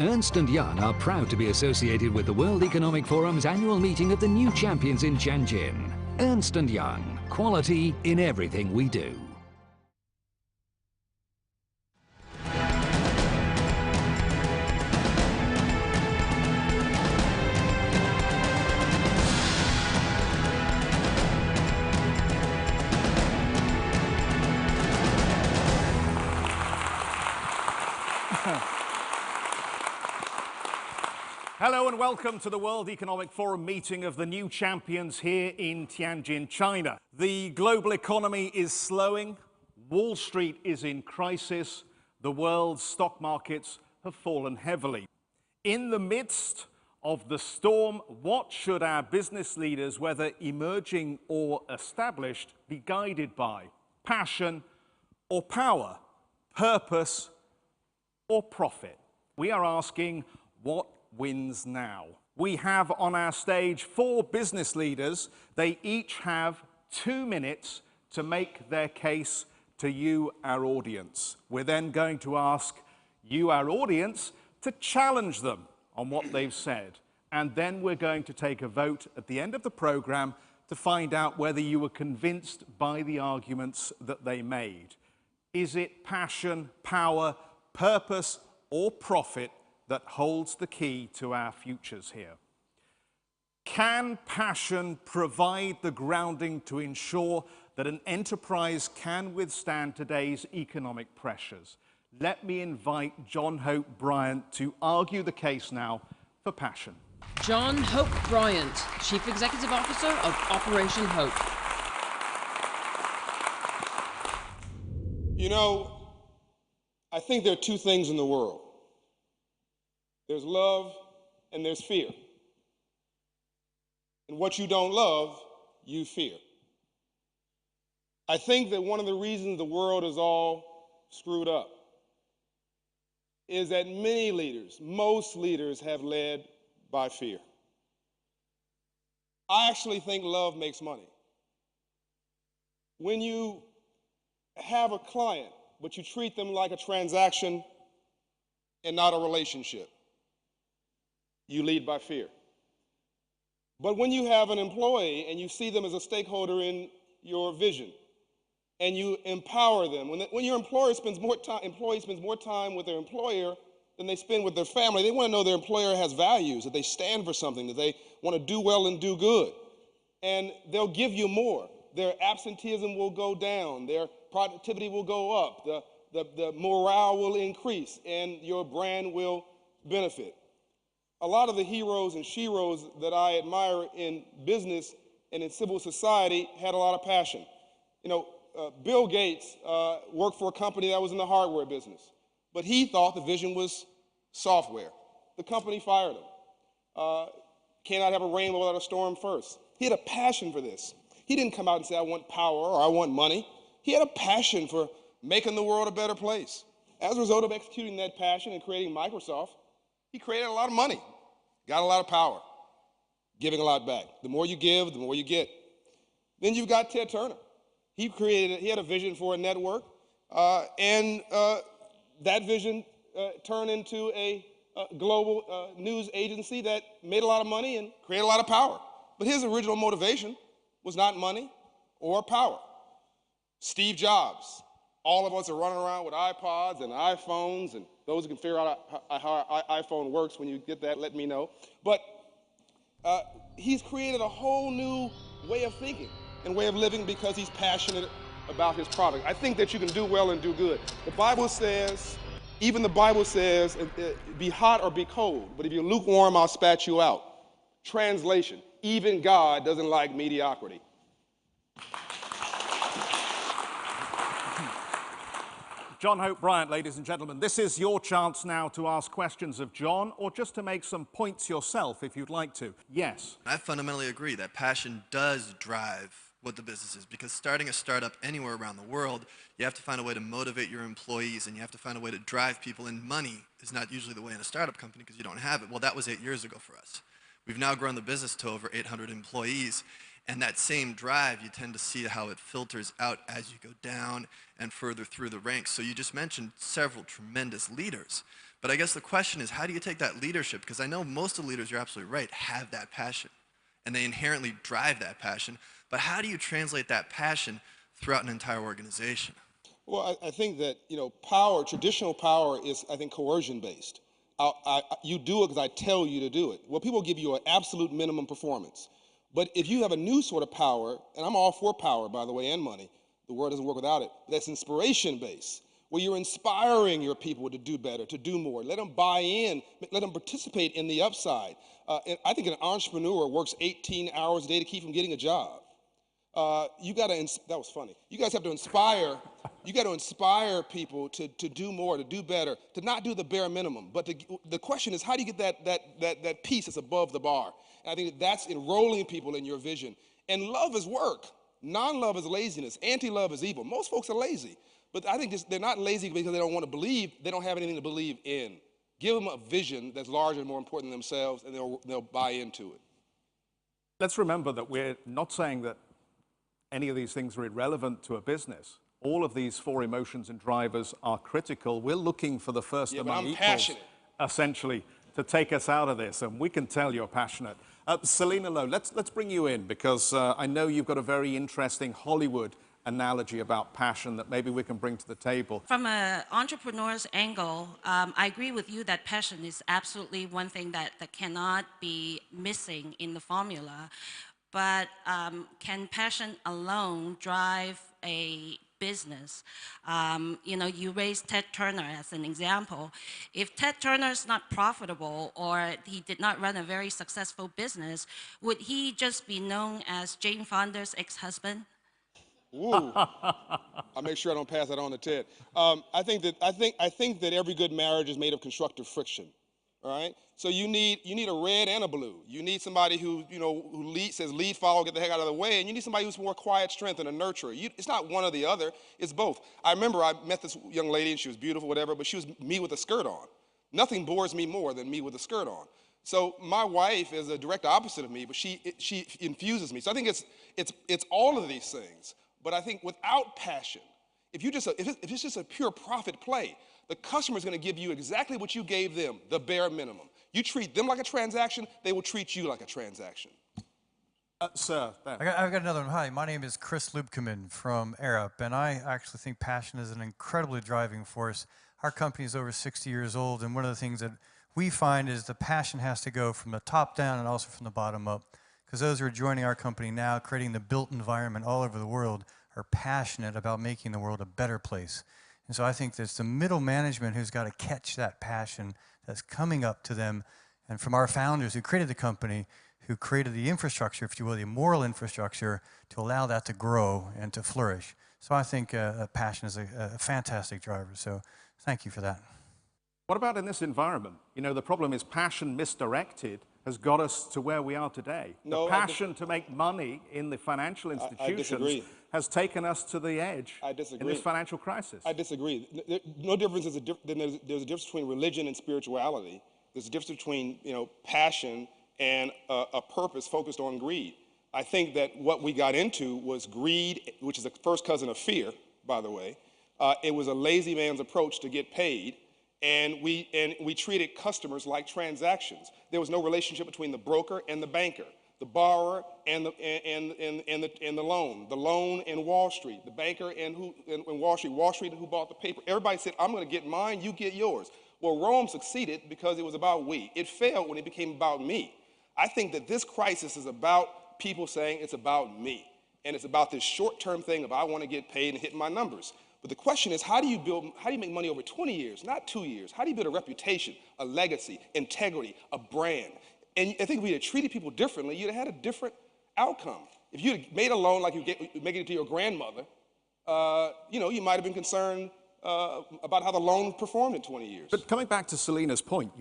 Ernst & Young are proud to be associated with the World Economic Forum's annual meeting of the new champions in Tianjin. Ernst & Young, quality in everything we do. Hello and welcome to the World Economic Forum meeting of the new champions here in Tianjin, China. The global economy is slowing, Wall Street is in crisis, the world's stock markets have fallen heavily. In the midst of the storm, what should our business leaders, whether emerging or established, be guided by? Passion or power? Purpose or profit? We are asking, what wins now? We have on our stage 4 business leaders. They each have 2 minutes to make their case to you, our audience. We're then going to ask you, our audience, to challenge them on what they've said. And then we're going to take a vote at the end of the program to find out whether you were convinced by the arguments that they made. Is it passion, power, purpose, or profit that holds the key to our futures here? Can passion provide the grounding to ensure that an enterprise can withstand today's economic pressures? Let me invite John Hope Bryant to argue the case now for passion. John Hope Bryant, Chief Executive Officer of Operation Hope. You know, I think there are 2 things in the world. There's love and there's fear. And what you don't love, you fear. I think that one of the reasons the world is all screwed up is that many leaders, most leaders, have led by fear. I actually think love makes money. When you have a client, but you treat them like a transaction and not a relationship, you lead by fear. But when you have an employee and you see them as a stakeholder in your vision and you empower them, when your employee spends more time with their employer than they spend with their family, they want to know their employer has values, that they stand for something, that they want to do well and do good. And they'll give you more. Their absenteeism will go down, their productivity will go up, the morale will increase, and your brand will benefit. A lot of the heroes and sheroes that I admire in business and in civil society had a lot of passion. You know, Bill Gates worked for a company that was in the hardware business, but he thought the vision was software. The company fired him. Cannot have a rainbow without a storm first. He had a passion for this. He didn't come out and say, I want power or I want money. He had a passion for making the world a better place. As a result of executing that passion and creating Microsoft, he created a lot of money, got a lot of power, giving a lot back. The more you give, the more you get. Then you've got Ted Turner. He had a vision for a network, and that vision turned into a global news agency that made a lot of money and created a lot of power. But his original motivation was not money or power. Steve Jobs. All of us are running around with iPods and iPhones, and those who can figure out how an iPhone works, when you get that, let me know. But he's created a whole new way of thinking and way of living because he's passionate about his product. I think that you can do well and do good. The Bible says, even the Bible says, be hot or be cold, but if you're lukewarm, I'll spat you out. Translation, even God doesn't like mediocrity. John Hope Bryant, ladies and gentlemen, this is your chance now to ask questions of John, or just to make some points yourself if you'd like to. Yes. I fundamentally agree that passion does drive what the business is, because starting a startup anywhere around the world, you have to find a way to motivate your employees and you have to find a way to drive people, and money is not usually the way in a startup company because you don't have it. Well, that was 8 years ago for us. We've now grown the business to over 800 employees. And that same drive, you tend to see how it filters out as you go down and further through the ranks. So you just mentioned several tremendous leaders. But I guess the question is, how do you take that leadership? Because I know most of the leaders, you're absolutely right, have that passion. And they inherently drive that passion. But how do you translate that passion throughout an entire organization? Well, I think that, power, traditional power is, I think, coercion-based. You do it because I tell you to do it. Well, people give you an absolute minimum performance. But if you have a new sort of power, and I'm all for power, by the way, and money, the world doesn't work without it, that's inspiration-based, where you're inspiring your people to do better, to do more. Let them buy in, let them participate in the upside. And I think an entrepreneur works 18 hours a day to keep from getting a job. That was funny. You guys have to inspire, people to do more, to do better, to not do the bare minimum. But the question is, how do you get that piece that's above the bar? And I think that's enrolling people in your vision. And love is work. Non-love is laziness. Anti-love is evil. Most folks are lazy. But I think they're not lazy because they don't want to believe. They don't have anything to believe in. Give them a vision that's larger and more important than themselves, and they'll buy into it. Let's remember that we're not saying that any of these things are irrelevant to a business. All of these four emotions and drivers are critical. We're looking for the first among equals, passionate, essentially, to take us out of this, and we can tell you're passionate. Selina Lowe, let's bring you in, because I know you've got a very interesting Hollywood analogy about passion that maybe we can bring to the table. From an entrepreneur's angle, I agree with you that passion is absolutely one thing that cannot be missing in the formula. But can passion alone drive a business? You raised Ted Turner as an example. If Ted Turner's not profitable, or he did not run a very successful business, would he just be known as Jane Fonda's ex-husband? Ooh. I'll make sure I don't pass that on to Ted. I think that every good marriage is made of constructive friction. All right? So you need a red and a blue. You need somebody who says lead, follow, get the heck out of the way, and you need somebody who's more quiet strength and a nurturer. It's not one or the other, it's both. I remember I met this young lady, and she was beautiful, whatever, but she was me with a skirt on. Nothing bores me more than me with a skirt on. So my wife is a direct opposite of me, but she infuses me. So I think it's all of these things. But I think without passion, if it's just a pure profit play, the customer is going to give you exactly what you gave them, the bare minimum. You treat them like a transaction, they will treat you like a transaction. Sir, there. I've got another one. Hi, my name is Chris Lubkeman from Arup, and I actually think passion is an incredibly driving force. Our company is over 60 years old, and one of the things that we find is the passion has to go from the top down and also from the bottom up. Because those who are joining our company now, creating the built environment all over the world, are passionate about making the world a better place. And so I think there's the middle management who's got to catch that passion that's coming up to them. And from our founders who created the company, who created the infrastructure, if you will, the moral infrastructure to allow that to grow and to flourish. So I think passion is a fantastic driver. So thank you for that. What about in this environment? The problem is passion misdirected has got us to where we are today. No, the passion to make money in the financial institutions has taken us to the edge in this financial crisis. I disagree. No difference there's a difference between religion and spirituality. There's a difference between passion and a purpose focused on greed. I think that what we got into was greed, which is the first cousin of fear, by the way. It was a lazy man's approach to get paid. And we treated customers like transactions. There was no relationship between the broker and the banker, the borrower and the loan and Wall Street, the banker and Wall Street and who bought the paper. Everybody said, I'm going to get mine, you get yours. Well, Rome succeeded because it was about we. It failed when it became about me. I think that this crisis is about people saying it's about me. And it's about this short-term thing of I want to get paid and hit my numbers. But the question is, how do you make money over 20 years, not 2 years? How do you build a reputation, a legacy, integrity, a brand? And I think if we had treated people differently, you'd have had a different outcome. If you had made a loan like you make it to your grandmother, you might have been concerned about how the loan performed in 20 years. But coming back to Selina's point,